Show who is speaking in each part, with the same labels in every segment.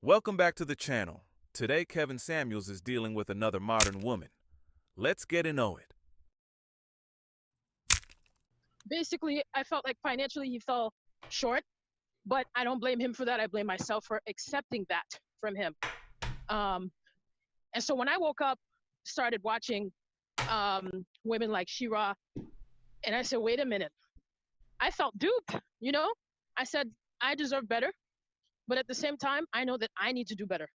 Speaker 1: Welcome back to the channel. Today, Kevin Samuels is dealing with another modern woman. Let's get to know it.
Speaker 2: Basically, I felt like financially he fell short, but I don't blame him for that. I blame myself for accepting that from him. And so when I woke up, started watching women like Shira, and I said, wait a minute, I felt duped, you know? I said, I deserve better, but at the same time, I know that I need to do better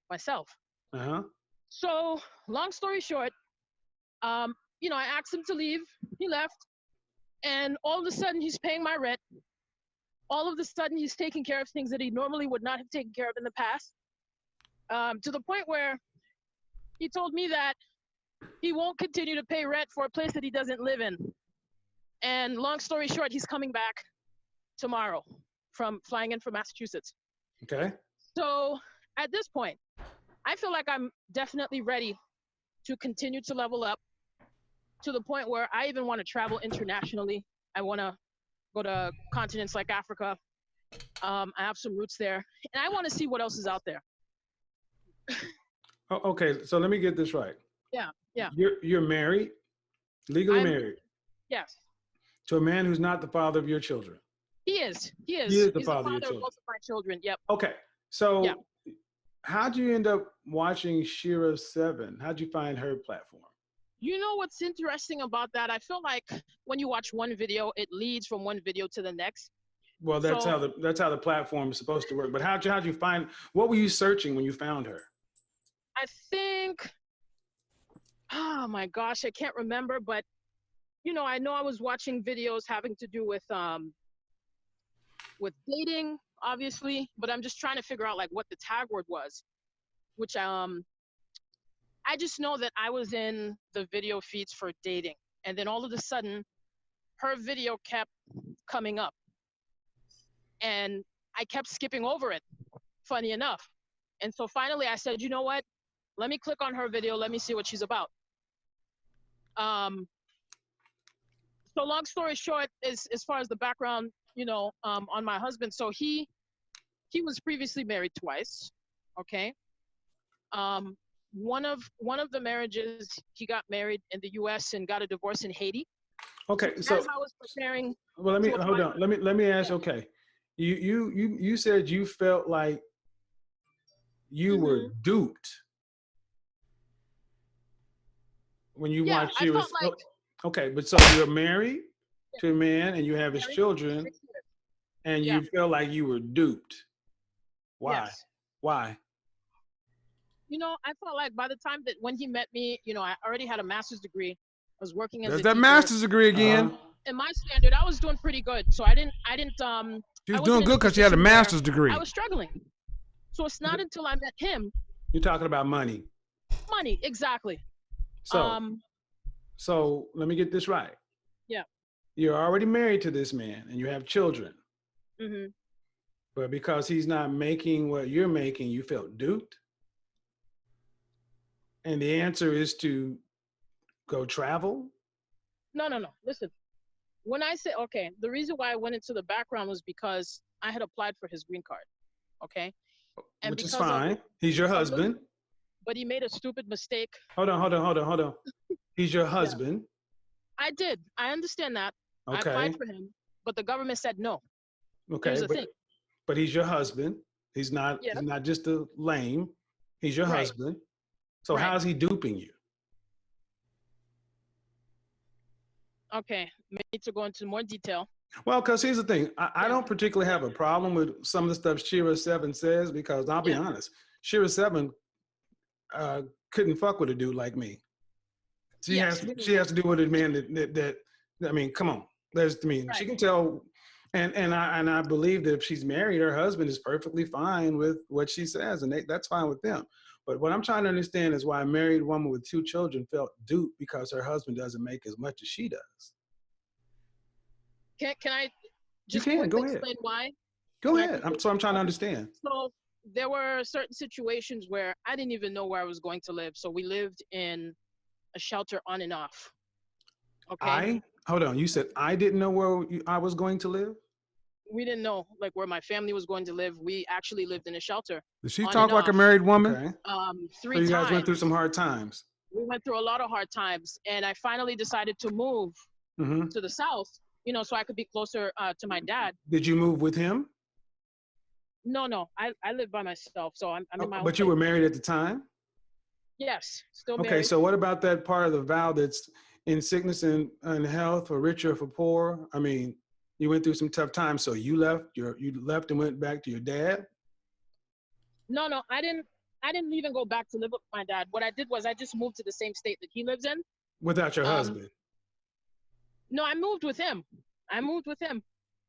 Speaker 2: myself.
Speaker 3: Uh-huh.
Speaker 2: So long story short, I asked him to leave, he left, and all of a sudden he's paying my rent. All of a sudden he's taking care of things that he normally would not have taken care of in the past, to the point where he told me that he won't continue to pay rent for a place that he doesn't live in. And long story short, he's coming back tomorrow flying in from Massachusetts.
Speaker 3: Okay.
Speaker 2: So at this point, I feel like I'm definitely ready to continue to level up to the point where I even want to travel internationally. I want to go to continents like Africa. I have some roots there, and I want to see what else is out there.
Speaker 3: Oh, okay. So let me get this right.
Speaker 2: Yeah.
Speaker 3: You're married, legally
Speaker 2: I'm-
Speaker 3: married,
Speaker 2: Yes,
Speaker 3: to a man who's not the father of your children.
Speaker 2: he is.
Speaker 3: He is
Speaker 2: He's
Speaker 3: the father of your children.
Speaker 2: both of my children. Yep.
Speaker 3: Okay. So
Speaker 2: Yeah.
Speaker 3: how'd you end up watching Shira 7? How'd you find her platform?
Speaker 2: You know what's interesting about that? I feel like when you watch one video, it leads from one video to the next.
Speaker 3: Well, that's
Speaker 2: So-
Speaker 3: how the platform is supposed to work. But how'd you find, what were you searching when you found her?
Speaker 2: I think, oh my gosh, I can't remember, but I know I was watching videos having to do with dating, obviously, but I'm just trying to figure out like what the tag word was, which I just know that I was in the video feeds for dating, and then all of a sudden, her video kept coming up, and I kept skipping over it, funny enough. And so finally I said, you know what? Let me click on her video. Let me see what she's about. So long story short, as far as the background, on my husband. So he was previously married twice. Okay. One of the marriages, he got married in the U.S. and got a divorce in Haiti.
Speaker 3: Okay. So
Speaker 2: As I was preparing.
Speaker 3: well, let me
Speaker 2: to
Speaker 3: hold
Speaker 2: apply-
Speaker 3: on. Let me ask. Okay. You said you felt like you were duped when you
Speaker 2: Yeah,
Speaker 3: watched
Speaker 2: I
Speaker 3: Shira.
Speaker 2: felt like.
Speaker 3: Okay, but so you're married to a man and you have his
Speaker 2: Married,
Speaker 3: children,
Speaker 2: 6 years.
Speaker 3: and
Speaker 2: Yeah.
Speaker 3: you feel like you were duped. Why?
Speaker 2: Yes.
Speaker 3: Why?
Speaker 2: I felt like by the time that when he met me, I already had a master's degree. I was working as
Speaker 4: There's
Speaker 2: a
Speaker 4: that
Speaker 2: teacher.
Speaker 4: master's degree again.
Speaker 3: Uh-huh.
Speaker 2: In my standard, I was doing pretty good. So I didn't
Speaker 4: She
Speaker 2: I
Speaker 4: was
Speaker 2: wasn't
Speaker 4: doing
Speaker 2: in a
Speaker 4: good because she had a
Speaker 2: position where
Speaker 4: master's degree.
Speaker 2: I was struggling. So it's not until I met him.
Speaker 3: You're talking about money.
Speaker 2: Money, exactly.
Speaker 3: So let me get this right.
Speaker 2: Yeah.
Speaker 3: You're already married to this man and you have children,
Speaker 2: Hmm.
Speaker 3: but because he's not making what you're making, you felt duped. And the answer is to go travel.
Speaker 2: No. Listen, when I say, okay, the reason why I went into the background was because I had applied for his green card. Okay. And
Speaker 3: Which is
Speaker 2: because of-
Speaker 3: fine. He's your husband.
Speaker 2: But he made a stupid mistake.
Speaker 3: Hold on. He's your husband.
Speaker 2: I did. I understand that. I
Speaker 3: Okay.
Speaker 2: applied for him, but the government said no.
Speaker 3: Okay.
Speaker 2: Here's the thing.
Speaker 3: But he's your husband. He's not
Speaker 2: Yeah.
Speaker 3: he's not just a lame. He's your
Speaker 2: Right.
Speaker 3: husband. So
Speaker 2: Right.
Speaker 3: how is he duping you?
Speaker 2: Okay. We need to go into more detail.
Speaker 3: Well, because here's the thing. I
Speaker 2: Yeah.
Speaker 3: don't particularly have a problem with some of the stuff Shira 7 says, because I'll be
Speaker 2: Yeah.
Speaker 3: honest, Shira 7 couldn't fuck with a dude like me. She
Speaker 2: Yes.
Speaker 3: has to do with a man that I mean, come on. She
Speaker 2: Right.
Speaker 3: can tell, and I believe that if she's married, her husband is perfectly fine with what she says, and that's fine with them. But what I'm trying to understand is why a married woman with 2 children felt duped because her husband doesn't make as much as she does.
Speaker 2: Can I just
Speaker 3: can,
Speaker 2: quickly
Speaker 3: go ahead.
Speaker 2: explain why?
Speaker 3: Go
Speaker 2: Can I
Speaker 3: ahead.
Speaker 2: quickly-
Speaker 3: I'm trying to understand.
Speaker 2: So there were certain situations where I didn't even know where I was going to live. So we lived in a shelter on and off. Okay.
Speaker 3: Hold on. You said I didn't know where I was going to live?
Speaker 2: we didn't know like where my family was going to live. We actually lived in a shelter
Speaker 4: Does she
Speaker 2: on
Speaker 4: talk
Speaker 2: and
Speaker 4: like a
Speaker 2: off
Speaker 4: married woman?
Speaker 3: Okay. So
Speaker 2: three
Speaker 3: you guys went through
Speaker 2: times.
Speaker 3: some hard times.
Speaker 2: We went through a lot of hard times, and I finally decided to move
Speaker 3: Hmm.
Speaker 2: to the south, so I could be closer to my dad.
Speaker 3: Did you move with him?
Speaker 2: No, I live by myself, so I'm in my own
Speaker 3: But you
Speaker 2: place.
Speaker 3: were married at the time?
Speaker 2: Yes, still
Speaker 3: Okay,
Speaker 2: married.
Speaker 3: so what about that part of the vow that's in sickness and health, for rich or for poor? I mean, you went through some tough times, so you left and went back to your dad?
Speaker 2: No, I didn't even go back to live with my dad. What I did was I just moved to the same state that he lives in.
Speaker 3: Without your
Speaker 2: Um,
Speaker 3: husband?
Speaker 2: no, I moved with him. I moved with him.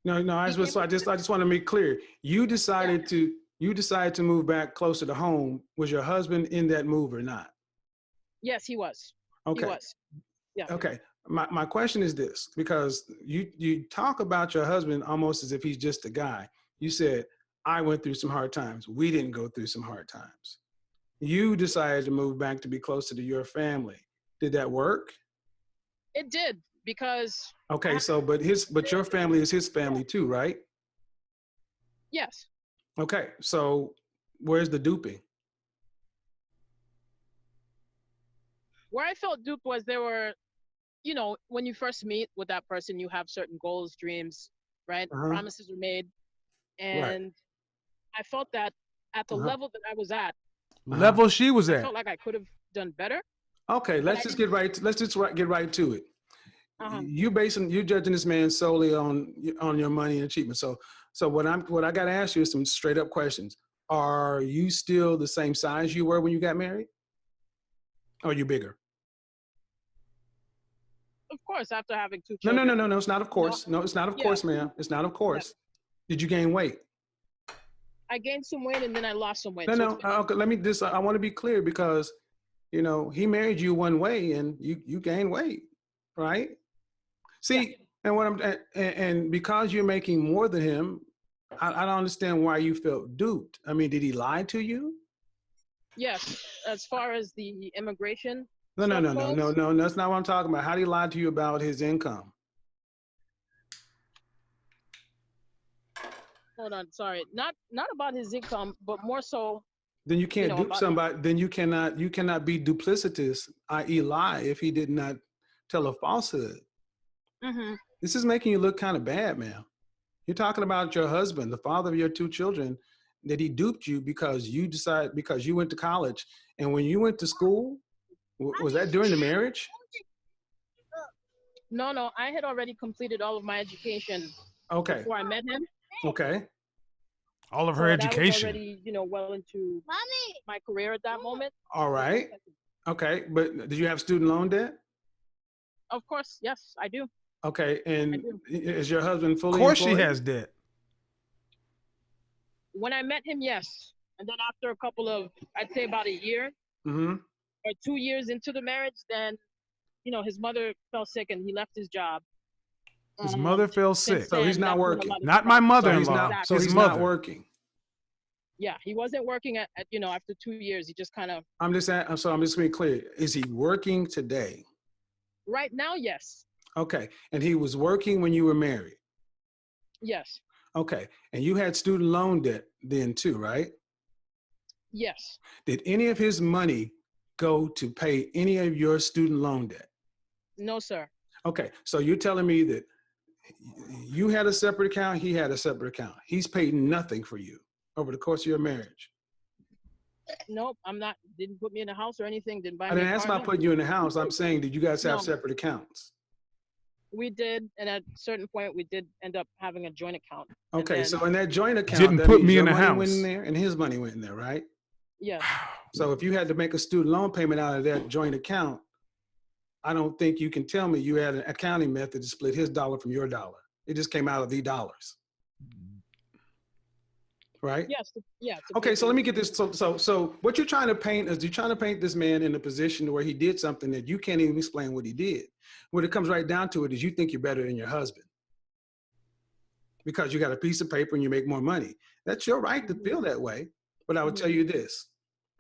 Speaker 3: No, I
Speaker 2: He
Speaker 3: just,
Speaker 2: came
Speaker 3: so I
Speaker 2: with
Speaker 3: just want to make clear. You decided to move back closer to home. Was your husband in that move or not?
Speaker 2: Yes, he was.
Speaker 3: Okay.
Speaker 2: He was. Yeah.
Speaker 3: Okay. My question is this, because you talk about your husband almost as if he's just a guy. You said, I went through some hard times. We didn't go through some hard times. You decided to move back to be closer to your family. Did that work?
Speaker 2: It did because
Speaker 3: Okay, so but your family is his family too, right?
Speaker 2: yes.
Speaker 3: Okay, so where's the duping?
Speaker 2: Where I felt duped was there were, when you first meet with that person, you have certain goals, dreams, right?
Speaker 3: Uh-huh.
Speaker 2: Promises are made. And
Speaker 3: Right.
Speaker 2: I felt that at the
Speaker 3: Uh-huh.
Speaker 2: level that I was at,
Speaker 4: Level she was
Speaker 2: I
Speaker 4: at.
Speaker 2: felt like I could have done better.
Speaker 3: Okay,
Speaker 2: But
Speaker 3: let's
Speaker 2: I
Speaker 3: just
Speaker 2: didn't-
Speaker 3: get right to it.
Speaker 2: Uh-huh.
Speaker 3: You're judging this man solely on your money and achievement. So what I got to ask you is some straight up questions. Are you still the same size you were when you got married? Or are you bigger?
Speaker 2: Of course, after having two
Speaker 3: No,
Speaker 2: children.
Speaker 3: no. It's not of course. No, it's not of
Speaker 2: Yeah.
Speaker 3: course, ma'am. It's not of course. Did you gain weight?
Speaker 2: I gained some weight and then I lost some weight.
Speaker 3: No,
Speaker 2: So
Speaker 3: no.
Speaker 2: it's been-
Speaker 3: Okay, let me just. I want to be clear because, he married you one way and you gained weight, right? See, and what and because you're making more than him, I don't understand why you felt duped. I mean, did he lie to you?
Speaker 2: Yes, as far as the immigration.
Speaker 3: No.
Speaker 2: stuff goes,
Speaker 3: That's not what I'm talking about. How did he lie to you about his income?
Speaker 2: Hold on, sorry. Not about his income, but more so.
Speaker 3: Then you can't dupe
Speaker 2: about-
Speaker 3: somebody. Then you cannot be duplicitous, i.e., lie, if he did not tell a falsehood.
Speaker 2: Mm-hmm.
Speaker 3: This is making you look kind of bad, man. You're talking about your husband, the father of your two children, that he duped you because you went to college, and when you went to school, was that during the marriage?
Speaker 2: No, I had already completed all of my education
Speaker 3: Okay.
Speaker 2: before I met him.
Speaker 3: Okay.
Speaker 4: All of
Speaker 2: So
Speaker 4: her
Speaker 2: that was
Speaker 4: education.
Speaker 2: already, well into my career at that moment.
Speaker 3: All right. Okay. But did you have student loan debt?
Speaker 2: Of course, yes, I do.
Speaker 3: Okay. And
Speaker 2: do.
Speaker 3: is your husband
Speaker 4: Of
Speaker 3: fully
Speaker 4: course
Speaker 3: employed?
Speaker 4: she has debt.
Speaker 2: When I met him, yes. And then after a couple of, I'd say about a year
Speaker 3: Mm-hmm.
Speaker 2: or 2 years into the marriage, then, his mother fell sick and he left his job.
Speaker 4: His mother fell
Speaker 2: Since
Speaker 4: sick.
Speaker 3: So he's
Speaker 2: then,
Speaker 3: not
Speaker 2: that's when a
Speaker 3: working.
Speaker 2: lot of
Speaker 4: Not
Speaker 2: the
Speaker 4: my
Speaker 2: problems
Speaker 3: So he's
Speaker 4: mother-in-law.
Speaker 3: not.
Speaker 2: started.
Speaker 3: So
Speaker 4: His
Speaker 3: he's
Speaker 4: mother.
Speaker 3: not working.
Speaker 2: Yeah, he wasn't working at after 2 years. He just kind of,
Speaker 3: I'm just being clear. Is he working today?
Speaker 2: right now, yes.
Speaker 3: Okay. And he was working when you were married.
Speaker 2: Yes.
Speaker 3: Okay. And you had student loan debt then too, right?
Speaker 2: Yes.
Speaker 3: Did any of his money go to pay any of your student loan debt?
Speaker 2: No, sir.
Speaker 3: Okay. So you're telling me that you had a separate account, he had a separate account. He's paid nothing for you over the course of your marriage.
Speaker 2: Nope, I'm not. Didn't put me in a house or anything. Didn't buy
Speaker 3: I
Speaker 2: me
Speaker 3: didn't
Speaker 2: a
Speaker 3: ask
Speaker 2: car.
Speaker 3: about putting you in the house. I'm saying, did you guys have
Speaker 2: No.
Speaker 3: separate accounts?
Speaker 2: We did, and at a certain point, we did end up having a joint account. And
Speaker 3: Okay.
Speaker 2: then-
Speaker 3: So in that joint account,
Speaker 4: Didn't
Speaker 3: that
Speaker 4: put
Speaker 3: means
Speaker 4: me
Speaker 3: your
Speaker 4: in the
Speaker 3: money went
Speaker 4: house.
Speaker 3: in there and his money went in there, right?
Speaker 2: Yes.
Speaker 3: So if you had to make a student loan payment out of that joint account, I don't think you can tell me you had an accounting method to split his dollar from your dollar. It just came out of the dollars. Right?
Speaker 2: Yes. Yeah.
Speaker 3: Okay, so let me get this. So what you're trying to paint is you're trying to paint this man in a position where he did something that you can't even explain what he did. When it comes right down to it is you think you're better than your husband because you got a piece of paper and you make more money. That's your right to feel that way. But I would tell you this.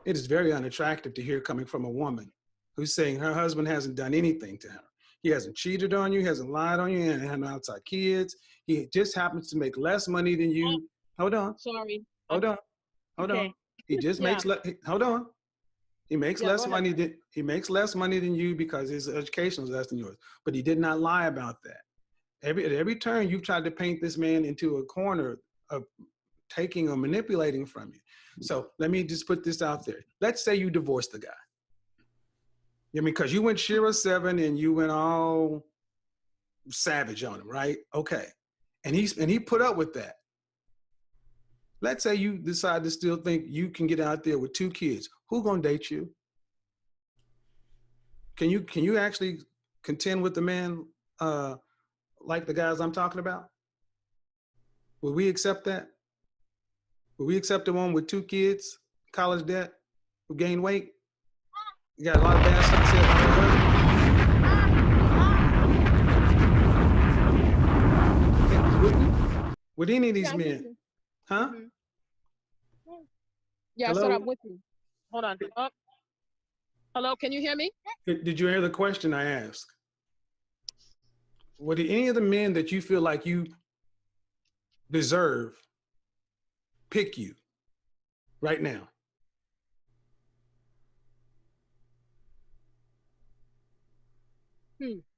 Speaker 3: It is very unattractive to hear coming from a woman who's saying her husband hasn't done anything to her. He hasn't cheated on you. He hasn't lied on you. And had no outside kids. He just happens to make less money than you. Hold on.
Speaker 2: Sorry.
Speaker 3: Hold on. Hold
Speaker 2: Okay.
Speaker 3: on. He just
Speaker 2: Yeah.
Speaker 3: makes hold on. He makes
Speaker 2: Yeah,
Speaker 3: less
Speaker 2: go ahead.
Speaker 3: money than you because his education is less than yours. But he did not lie about that. At every turn, you've tried to paint this man into a corner of taking or manipulating from you. So let me just put this out there. Let's say you divorced the guy. I mean, because you went Shira 7 and you went all savage on him, right? Okay. And he put up with that. Let's say you decide to still think you can get out there with 2 kids. Who gonna date you? Can you actually contend with the man like the guys I'm talking about? Would we accept that? Would we accept the one with 2 kids, college debt, who gained weight? You got a lot of bad stuff said about her husband? Would any of these men? Huh?
Speaker 2: Mhm. Yeah,
Speaker 3: Hello?
Speaker 2: I said I'm with you. Hold on. Oh. Hello, can you hear me?
Speaker 3: Did you hear the question I asked? Would any of the men that you feel like you deserve pick you right now?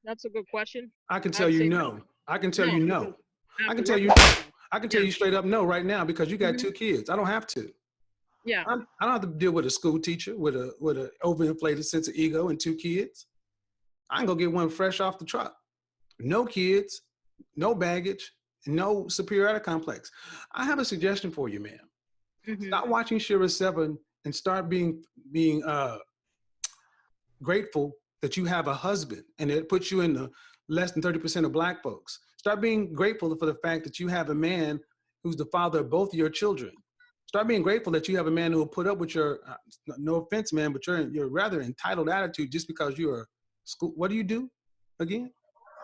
Speaker 2: That's a good question.
Speaker 3: I can tell
Speaker 2: I'd
Speaker 3: you
Speaker 2: say
Speaker 3: no. I can tell
Speaker 2: no.
Speaker 3: you no. I can tell you straight up no right now because you got 2 kids. I don't have to.
Speaker 2: Yeah.
Speaker 3: I don't have to deal with a school teacher with a overinflated sense of ego and 2 kids. I can go get one fresh off the truck. No kids, no baggage, no superiority complex. I have a suggestion for you, ma'am. Stop watching Shira 7 and start being grateful that you have a husband and it puts you in the less than 30% of Black folks. Start being grateful for the fact that you have a man who's the father of both of your children. Start being grateful that you have a man who will put up with your, no offense, man, but your rather entitled attitude just because you're a school. What do you do again?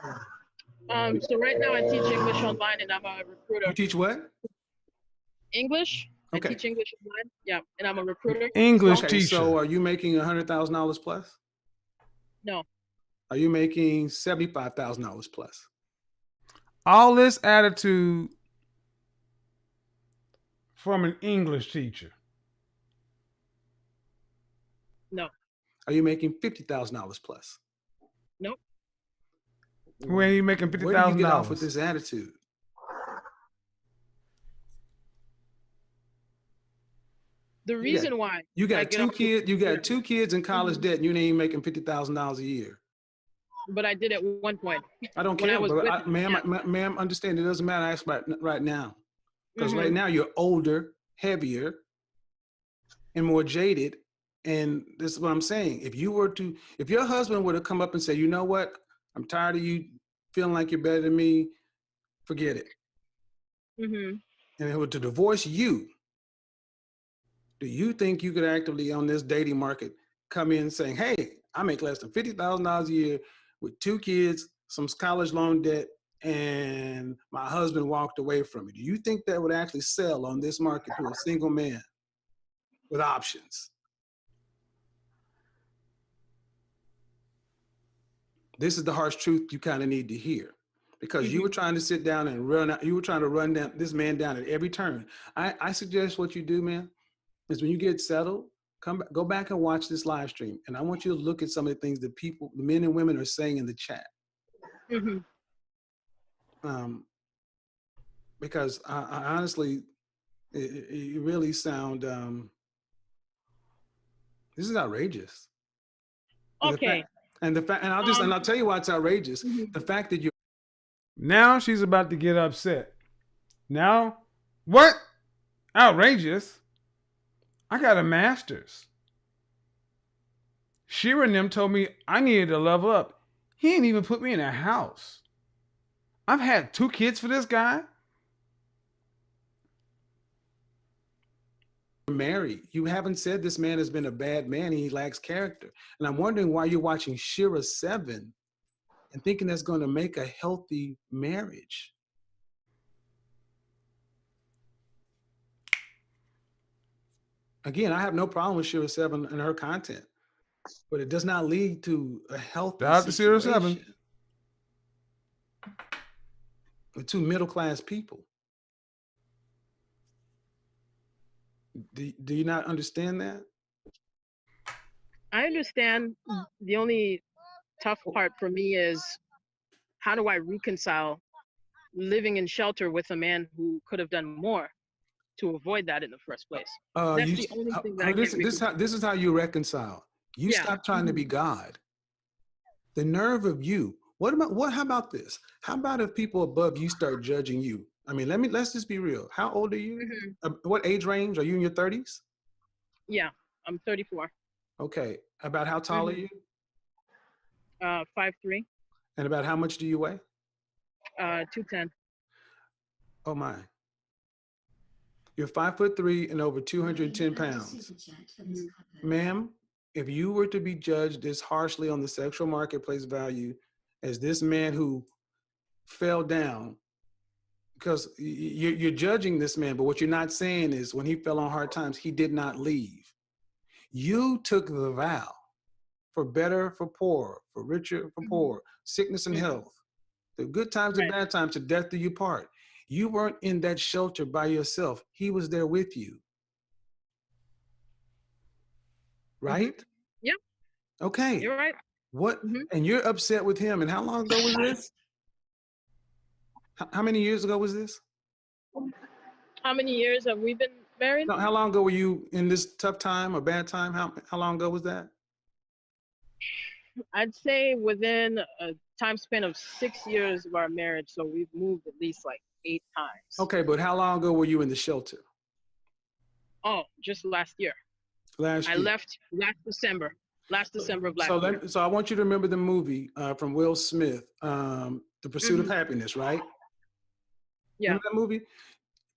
Speaker 2: So right now I teach English online and I'm a recruiter.
Speaker 3: You teach what?
Speaker 2: English?
Speaker 3: Okay.
Speaker 2: I teach English online. Yeah, and I'm a recruiter.
Speaker 4: English
Speaker 3: Okay,
Speaker 4: teacher.
Speaker 3: so are you making $100,000 plus?
Speaker 2: No.
Speaker 3: Are you making $75,000 plus?
Speaker 4: All this attitude from an English teacher.
Speaker 2: No.
Speaker 3: Are you making $50,000 plus?
Speaker 2: Nope.
Speaker 4: When are you making $50,000?
Speaker 3: Where do you get off with this attitude?
Speaker 2: The reason why
Speaker 3: You
Speaker 2: I
Speaker 3: got
Speaker 2: get
Speaker 3: 2
Speaker 2: off with-
Speaker 3: kids. You got 2 kids in college debt, and you ain't making $50,000 a year.
Speaker 2: but I did at one point.
Speaker 3: I don't
Speaker 2: When I
Speaker 3: care,
Speaker 2: was
Speaker 3: but
Speaker 2: with him,
Speaker 3: ma'am, understand it doesn't matter. I ask right now because right
Speaker 2: Mhm.
Speaker 3: now you're older, heavier, and more jaded. And this is what I'm saying. If your husband were to come up and say, you know what, I'm tired of you feeling like you're better than me, forget it.
Speaker 2: Mhm.
Speaker 3: And if he were to divorce you, do you think you could actively on this dating market come in saying, hey, I make less than $50,000 a year with 2 kids, some college loan debt, and my husband walked away from me? Do you think that would actually sell on this market to a single man with options? This is the harsh truth you kind of need to hear because you were trying to sit down and you were trying to run down this man down at every turn. I suggest what you do, man, is when you get settled, go back and watch this live stream. And I want you to look at some of the things that the men and women are saying in the chat.
Speaker 2: Mhm.
Speaker 3: Because I honestly, you really sound, this is outrageous.
Speaker 2: Okay.
Speaker 3: And I'll tell you why it's outrageous.
Speaker 2: Mhm.
Speaker 3: The fact that you're
Speaker 4: Now she's about to get upset. Now, what? Outrageous. I got a master's. Shira and them told me I needed to level up. He ain't even put me in a house. I've had 2 kids for this guy.
Speaker 3: married, you haven't said this man has been a bad man. He lacks character. And I'm wondering why you're watching Shira 7 and thinking that's going to make a healthy marriage. Again, I have no problem with Shira 7 and her content, but it does not lead to a healthy
Speaker 4: Shout out to Shira
Speaker 3: situation.
Speaker 4: 7.
Speaker 3: with two middle-class people. Do you not understand that?
Speaker 2: I understand. The only tough part for me is how do I reconcile living in shelter with a man who could have done more to avoid that in the first place? That's
Speaker 3: You
Speaker 2: the only thing that I can't reconcile.
Speaker 3: this is how you reconcile. You
Speaker 2: Yeah.
Speaker 3: stop trying to be God. The nerve of you. How about this? How about if people above you start judging you? I mean, let's just be real. How old are you? What age range? Are you in your 30s?
Speaker 2: Yeah, I'm 34.
Speaker 3: Okay. About how tall are you?
Speaker 2: 5'3",
Speaker 3: And about how much do you weigh?
Speaker 2: 210.
Speaker 3: Oh my. You're 5'3" and over 210 pounds. Ma'am, if you were to be judged this harshly on the sexual marketplace value as this man who fell down, because you're judging this man, but what you're not saying is when he fell on hard times, he did not leave. You took the vow for better, for poor, for richer, for poor, sickness and health, the good times and bad times, to death do you part. You weren't in that shelter by yourself. He was there with you. Right?
Speaker 2: Yeah.
Speaker 3: Okay.
Speaker 2: You're right.
Speaker 3: What? And you're upset with him. And how long ago was this? How many years ago was this?
Speaker 2: How many years have we been married?
Speaker 3: No, how long ago were you in this tough time or bad time? How long ago was that?
Speaker 2: I'd say within a time span of 6 years of our marriage, so we've moved at least like 8 times.
Speaker 3: Okay, but how long ago were you in the shelter?
Speaker 2: Oh, just last year.
Speaker 3: Last year.
Speaker 2: I left last December of last year.
Speaker 3: So I want you to remember the movie from Will Smith, The Pursuit of Happiness, right?
Speaker 2: Yeah.
Speaker 3: Remember that movie?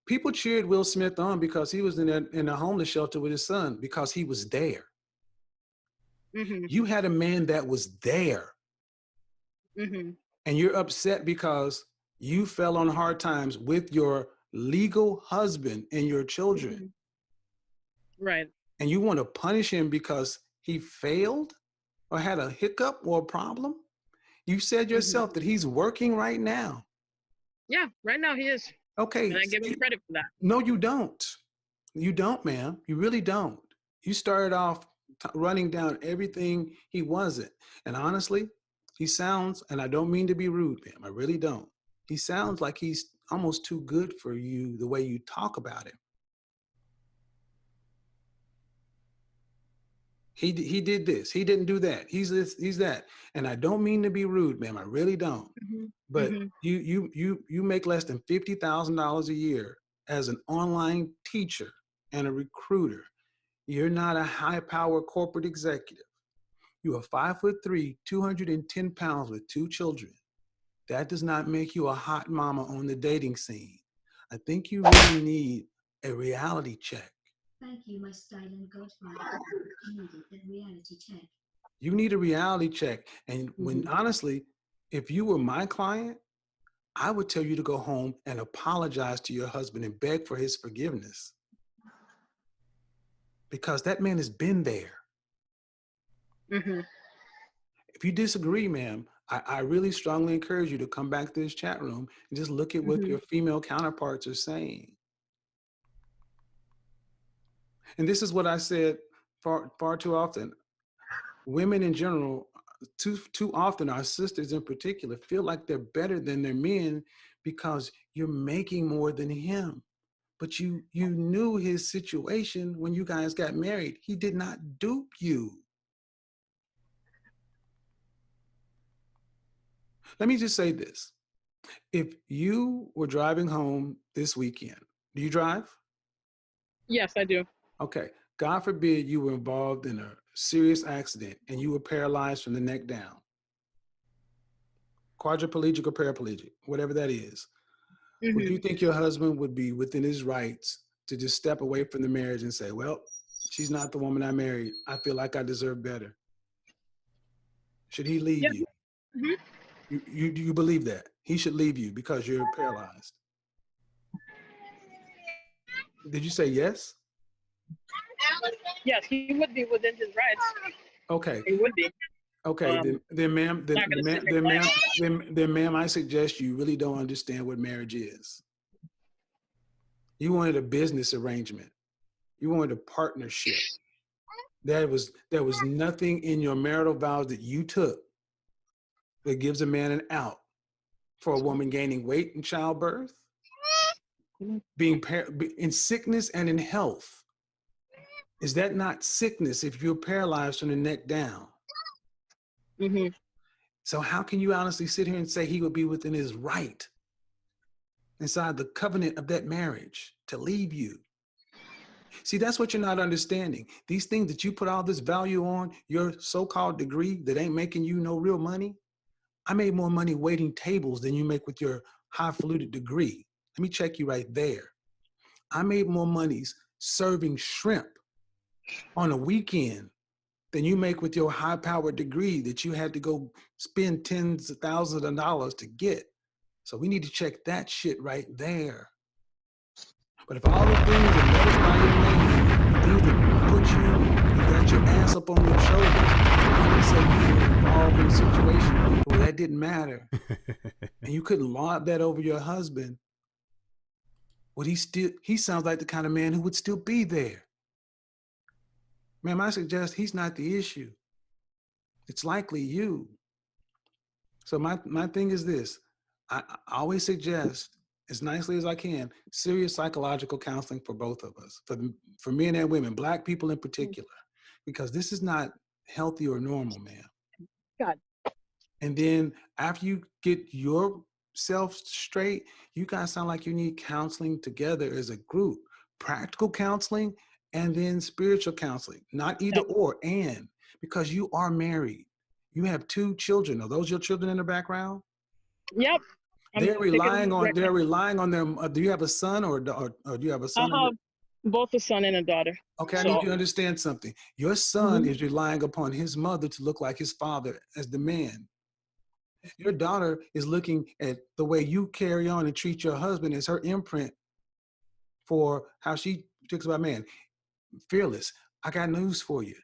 Speaker 3: People cheered Will Smith on because he was in a homeless shelter with his son, because he was there. You had a man that was there. And you're upset because you fell on hard times with your legal husband and your children.
Speaker 2: Right.
Speaker 3: And you want to punish him because he failed or had a hiccup or a problem? You said yourself that he's working right now.
Speaker 2: Yeah, right now he is.
Speaker 3: Okay.
Speaker 2: And I give him credit for that.
Speaker 3: No, you don't. You don't, ma'am. You really don't. You started off running down everything he wasn't. And honestly, he sounds, and I don't mean to be rude, ma'am, I really don't. He sounds like he's almost too good for you the way you talk about him. He did this. He didn't do that. He's this. He's that. And I don't mean to be rude, ma'am. I really don't. But you make less than $50,000 a year as an online teacher and a recruiter. You're not a high-power corporate executive. You are 5'3", 210 pounds with 2 children. That does not make you a hot mama on the dating scene. I think you really need a reality check.
Speaker 5: Thank you, my styling godfather. I needed a reality check.
Speaker 3: You need a reality check. And when honestly, if you were my client, I would tell you to go home and apologize to your husband and beg for his forgiveness. Because that man has been there. If you disagree, ma'am, I really strongly encourage you to come back to this chat room and just look at what your female counterparts are saying. And this is what I said far too often. Women in general, too often, our sisters in particular, feel like they're better than their men because you're making more than him. But you knew his situation when you guys got married. He did not dupe you. Let me just say this. If you were driving home this weekend, do you drive?
Speaker 2: Yes, I do.
Speaker 3: Okay. God forbid you were involved in a serious accident and you were paralyzed from the neck down. Quadriplegic or paraplegic, whatever that is. Would you think your husband would be within his rights to just step away from the marriage and say, well, she's not the woman I married. I feel like I deserve better. Should he leave you? You believe that? He should leave you because you're paralyzed. Did you say yes?
Speaker 2: Yes, he would be within his rights.
Speaker 3: Okay.
Speaker 2: He would be.
Speaker 3: Okay, then ma'am, then,
Speaker 2: Not gonna sit
Speaker 3: ma'am,
Speaker 2: there
Speaker 3: then
Speaker 2: crying.
Speaker 3: ma'am, then ma'am, I suggest you really don't understand what marriage is. You wanted a business arrangement. You wanted a partnership. There was nothing in your marital vows that you took that gives a man an out for a woman gaining weight in childbirth, being in sickness and in health. Is that not sickness if you're paralyzed from the neck down?
Speaker 2: Mm-hmm.
Speaker 3: So how can you honestly sit here and say he would be within his right inside the covenant of that marriage to leave you? See, that's what you're not understanding. These things that you put all this value on, your so-called degree that ain't making you no real money. I made more money waiting tables than you make with your highfalutin degree. Let me check you right there. I made more monies serving shrimp on a weekend than you make with your high-powered degree that you had to go spend tens of thousands of dollars to get. So we need to check that shit right there. But if all the things that satisfy your man, things that put you got your ass up on your shoulders, all of a sudden you were involved in a situation where that didn't matter, and you couldn't lord that over your husband, would he sounds like the kind of man who would still be there. Ma'am, I suggest he's not the issue. It's likely you. So my thing is this. I always suggest, as nicely as I can, serious psychological counseling for both of us, for men and women, Black people in particular, because this is not healthy or normal, man.
Speaker 2: God.
Speaker 3: And then after you get yourself straight, you guys sound like you need counseling together as a group, practical counseling and then spiritual counseling, not either or, and because you are married. You have 2 children. Are those your children in the background?
Speaker 2: Yep.
Speaker 3: They're relying on them. Do you have a son or do you have a son?
Speaker 2: I have both a son and a daughter.
Speaker 3: Okay, I need you to understand something. Your son is relying upon his mother to look like his father as the man. Your daughter is looking at the way you carry on and treat your husband as her imprint for how she talks about man. Fearless, I got news for you.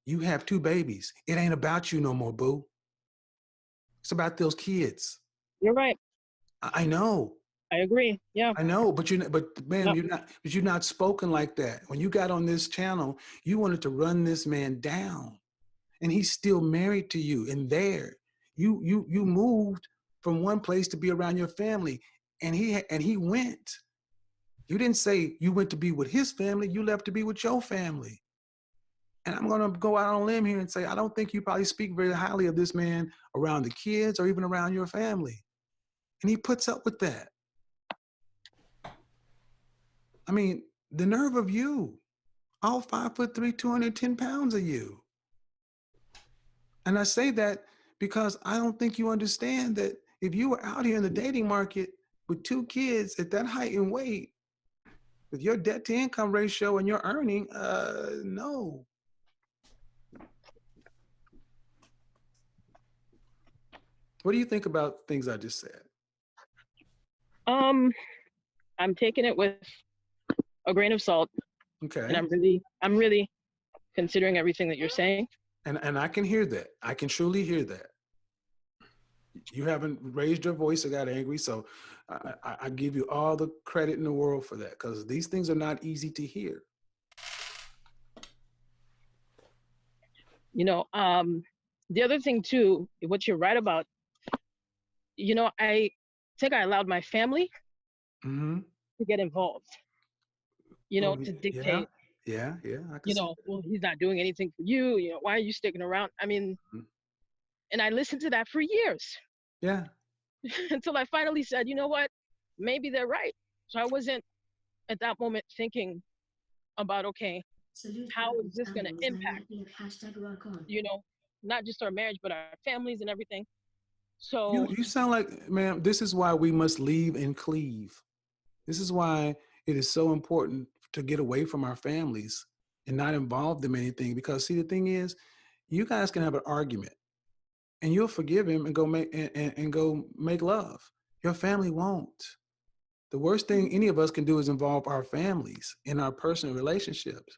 Speaker 3: You have 2 babies. It ain't about you no more, boo. It's about those kids.
Speaker 2: You're right.
Speaker 3: I know.
Speaker 2: I agree. Yeah.
Speaker 3: I know, but you're not spoken like that. When you got on this channel, you wanted to run this man down, and he's still married to you. And there, you moved from one place to be around your family, and he went. You didn't say you went to be with his family. You left to be with your family. And I'm gonna go out on a limb here and say I don't think you probably speak very highly of this man around the kids or even around your family, and he puts up with that. I mean, the nerve of you, all 5'3", 210 pounds of you. And I say that because I don't think you understand that if you were out here in the dating market with 2 kids at that height and weight, with your debt to income ratio and your earning, no. What do you think about things I just said?
Speaker 2: I'm taking it with a grain of salt.
Speaker 3: Okay.
Speaker 2: And I'm really considering everything that you're saying.
Speaker 3: And I can hear that. I can truly hear that. You haven't raised your voice or got angry, so I give you all the credit in the world for that, because these things are not easy to hear.
Speaker 2: You know, the other thing too, what you're right about, you know, I think I allowed my family to get involved, you know, to dictate.
Speaker 3: Yeah.
Speaker 2: You know, well, he's not doing anything for you. You know, why are you sticking around? I mean, and I listened to that for years.
Speaker 3: Yeah.
Speaker 2: Until I finally said, you know what, maybe they're right. So I wasn't at that moment thinking about, okay, how is this going to impact, you know, not just our marriage, but our families and everything. So
Speaker 3: you sound like, ma'am, this is why we must leave and cleave. This is why it is so important to get away from our families and not involve them in anything. Because see, the thing is, you guys can have an argument and you'll forgive him and go make love. Your family won't. The worst thing any of us can do is involve our families in our personal relationships.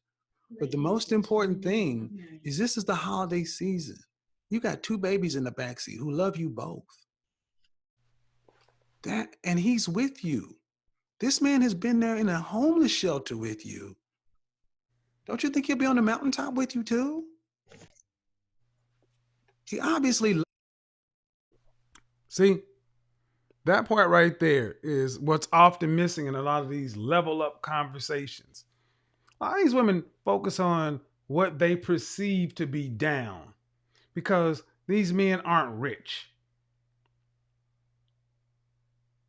Speaker 3: But the most important thing is this is the holiday season. You got 2 babies in the backseat who love you both. And he's with you. This man has been there in a homeless shelter with you. Don't you think he'll be on the mountaintop with you too? He obviously.
Speaker 4: See, that part right there is what's often missing in a lot of these level up conversations. A lot of these women focus on what they perceive to be down because these men aren't rich.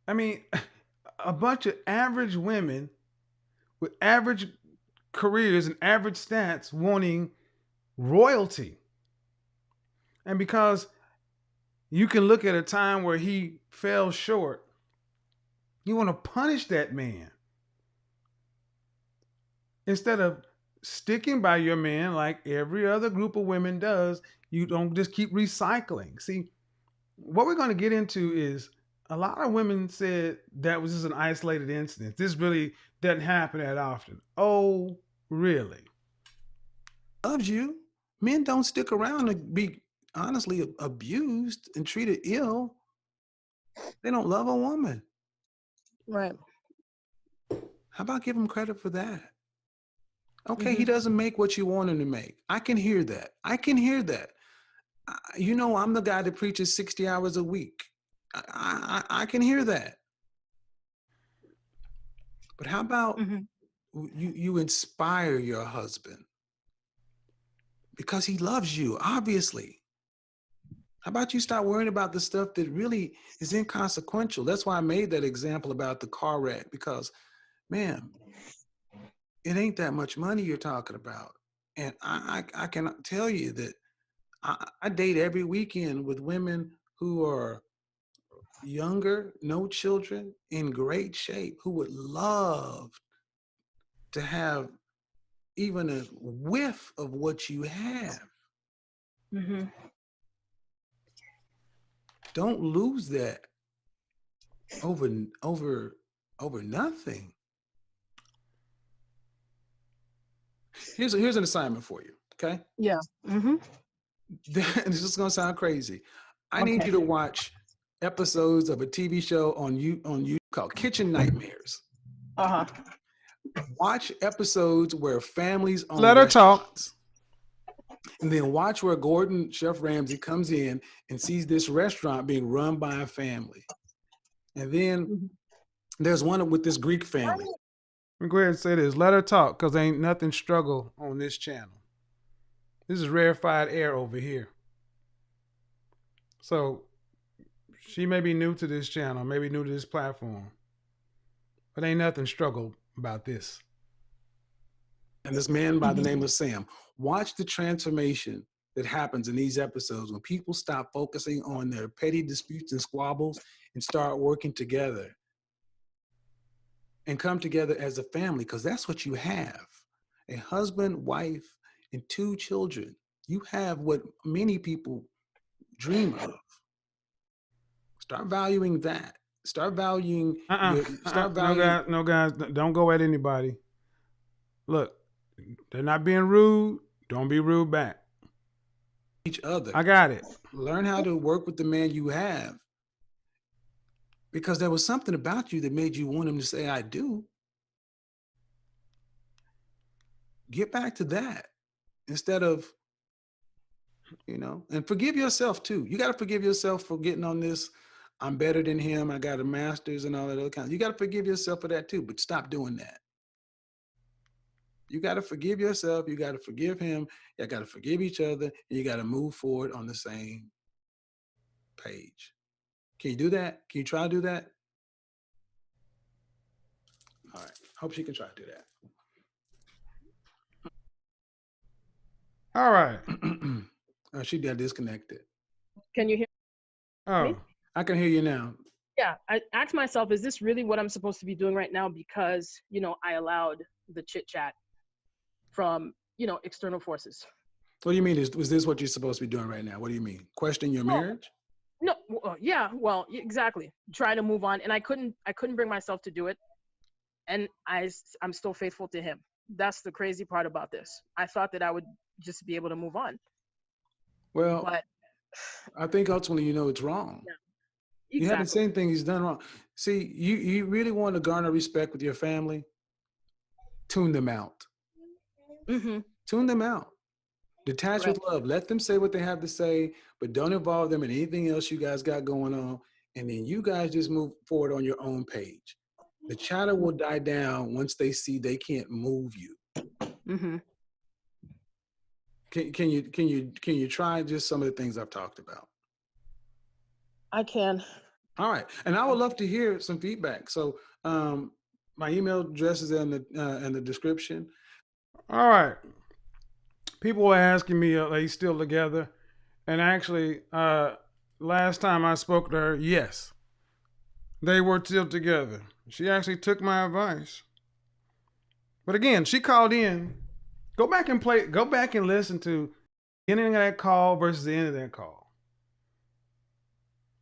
Speaker 4: I mean, a bunch of average women with average careers and average stats wanting royalty. And because you can look at a time where he fell short, you want to punish that man instead of sticking by your man like every other group of women does. You don't just keep recycling. See, what we're going to get into is a lot of women said that was just an isolated incident. This really doesn't happen that often. Oh, really?
Speaker 3: Loves you. Men don't stick around to be honestly abused and treated ill. They don't love a woman.
Speaker 2: Right.
Speaker 3: How about give him credit for that? Okay, he doesn't make what you want him to make. I can hear that. I can hear that. You know, I'm the guy that preaches 60 hours a week. I can hear that. But how about you inspire your husband? Because he loves you, obviously. How about you stop worrying about the stuff that really is inconsequential? That's why I made that example about the car wreck, because, man, it ain't that much money you're talking about. And I can tell you that I date every weekend with women who are younger, no children, in great shape, who would love to have even a whiff of what you have. Don't lose that over nothing. Here's an assignment for you, okay?
Speaker 2: Yeah.
Speaker 3: This is gonna sound crazy. I need you to watch episodes of a TV show on YouTube called Kitchen Nightmares. Watch episodes where families own
Speaker 4: Let her talk.
Speaker 3: restaurants. And then watch where Chef Ramsay comes in and sees this restaurant being run by a family. And then there's one with this Greek family.
Speaker 4: Let me go ahead and say this. Let her talk, because ain't nothing struggle on this channel. This is rarefied air over here. So she may be new to this channel, maybe new to this platform, but ain't nothing struggle about this.
Speaker 3: And this man by the name of Sam. Watch the transformation that happens in these episodes when people stop focusing on their petty disputes and squabbles and start working together and come together as a family, because that's what you have. A husband, wife, and 2 children. You have what many people dream of. Start valuing that. Start valuing
Speaker 4: No guys, don't go at anybody. Look, they're not being rude. Don't be rude back.
Speaker 3: each other.
Speaker 4: I got it.
Speaker 3: Learn how to work with the man you have. Because there was something about you that made you want him to say, I do. Get back to that instead of, and forgive yourself too. You got to forgive yourself for getting on this, I'm better than him, I got a master's and all that other kind. You got to forgive yourself for that too, but stop doing that. You got to forgive yourself. You got to forgive him. You got to forgive each other. And you got to move forward on the same page. Can you do that? Can you try to do that? All right. Hope she can try to do that.
Speaker 4: All right.
Speaker 3: She got disconnected.
Speaker 2: Can you hear me?
Speaker 3: I can hear you now.
Speaker 2: Yeah, I asked myself, is this really what I'm supposed to be doing right now? Because, I allowed the chit chat from, external forces.
Speaker 3: What do you mean? Was this what you're supposed to be doing right now? What do you mean? Question your marriage?
Speaker 2: No, yeah, well, exactly. Try to move on. And I couldn't bring myself to do it. And I'm still faithful to him. That's the crazy part about this. I thought that I would just be able to move on.
Speaker 3: Well,
Speaker 2: but
Speaker 3: I think ultimately you know it's wrong. You haven't
Speaker 2: Exactly.
Speaker 3: seen things he's done wrong. See, you really want to garner respect with your family, tune them out.
Speaker 2: Mm-hmm.
Speaker 3: Tune them out. Detach
Speaker 2: Right.
Speaker 3: with love. Let them say what they have to say, but don't involve them in anything else you guys got going on. And then you guys just move forward on your own page. The chatter will die down once they see they can't move you.
Speaker 2: Mm-hmm.
Speaker 3: Can you try just some of the things I've talked about?
Speaker 2: I can.
Speaker 3: All right, and I would love to hear some feedback. So my email address is in the description.
Speaker 4: All right. People were asking me, are they still together? And actually, last time I spoke to her, yes, they were still together. She actually took my advice. But again, she called in. Go back and listen to the beginning of that call versus the end of that call.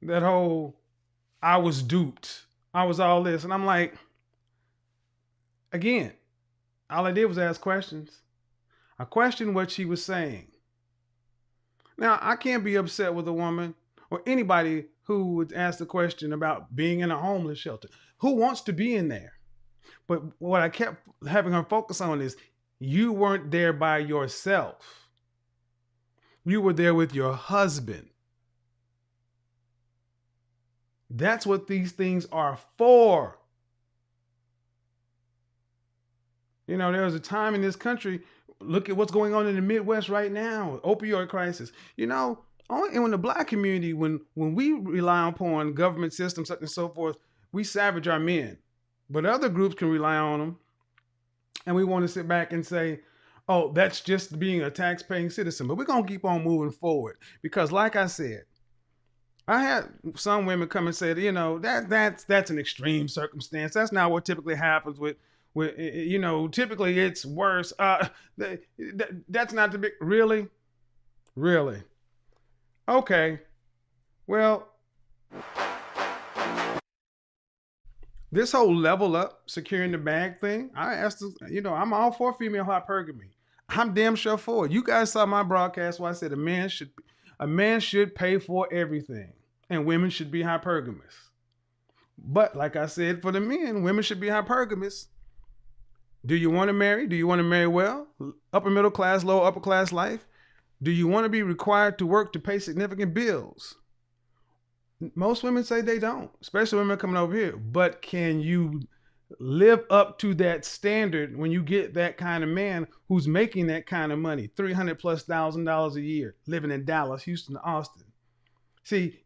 Speaker 4: That whole, I was duped. I was all this. And I'm like, again, all I did was ask questions. I questioned what she was saying. Now, I can't be upset with a woman or anybody who would ask the question about being in a homeless shelter. Who wants to be in there? But what I kept having her focus on is you weren't there by yourself. You were there with your husband. That's what these things are for. You know, there was a time in this country, look at what's going on in the Midwest right now, opioid crisis. You know, only in the black community, when we rely upon government systems, such and so forth, we savage our men. But other groups can rely on them. And we want to sit back and say, oh, that's just being a tax-paying citizen. But we're going to keep on moving forward. Because like I said, I had some women come and say, you know, that's an extreme circumstance. That's not what typically happens with you know, typically it's worse. That's not the big, really, really. Okay, well, this whole level up, securing the bag thing. I asked, you know, I'm all for female hypergamy. I'm damn sure for it. You guys saw my broadcast where I said a man should pay for everything, and women should be hypergamous. But like I said, for the men, women should be hypergamous. Do you want to marry? Do you want to marry well? Upper middle class, lower upper class life? Do you want to be required to work to pay significant bills? Most women say they don't, especially women coming over here. But can you live up to that standard when you get that kind of man who's making that kind of money, $300,000+ a year, living in Dallas, Houston, Austin? See,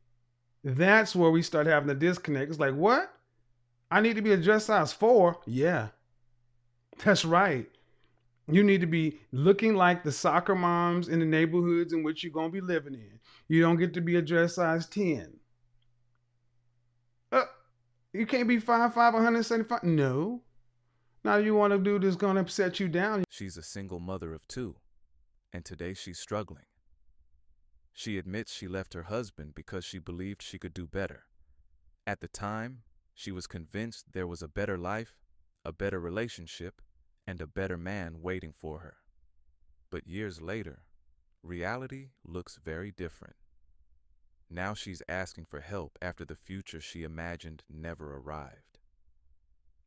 Speaker 4: that's where we start having a disconnect. It's like, what? I need to be a dress size 4? Yeah, that's right. You need to be looking like the soccer moms in the neighborhoods in which you're going to be living in. You don't get to be a dress size 10. You can't be 5'5", 175. No. Now you want a dude that's going to upset you down.
Speaker 1: She's a single mother of 2, and today she's struggling. She admits she left her husband because she believed she could do better. At the time, she was convinced there was a better life, a better relationship, and a better man waiting for her. But years later, reality looks very different. Now she's asking for help after the future she imagined never arrived.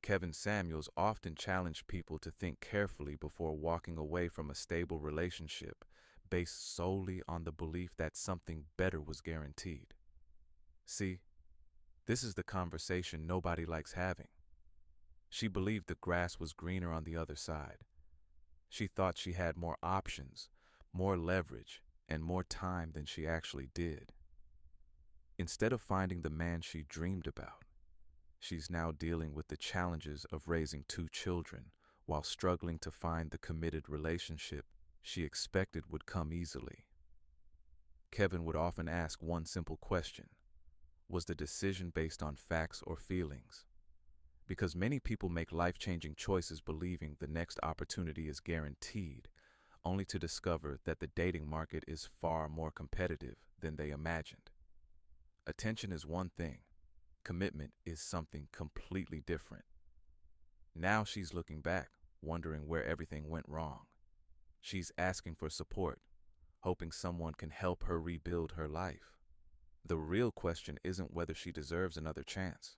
Speaker 1: Kevin Samuels often challenged people to think carefully before walking away from a stable relationship based solely on the belief that something better was guaranteed. See, this is the conversation nobody likes having. She believed the grass was greener on the other side. She thought she had more options, more leverage, and more time than she actually did. Instead of finding the man she dreamed about, she's now dealing with the challenges of raising 2 children while struggling to find the committed relationship she expected would come easily. Kevin would often ask one simple question: was the decision based on facts or feelings? Because many people make life-changing choices believing the next opportunity is guaranteed, only to discover that the dating market is far more competitive than they imagined. Attention is one thing. Commitment is something completely different. Now she's looking back, wondering where everything went wrong. She's asking for support, hoping someone can help her rebuild her life. The real question isn't whether she deserves another chance.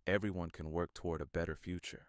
Speaker 1: Everyone can work toward a better future.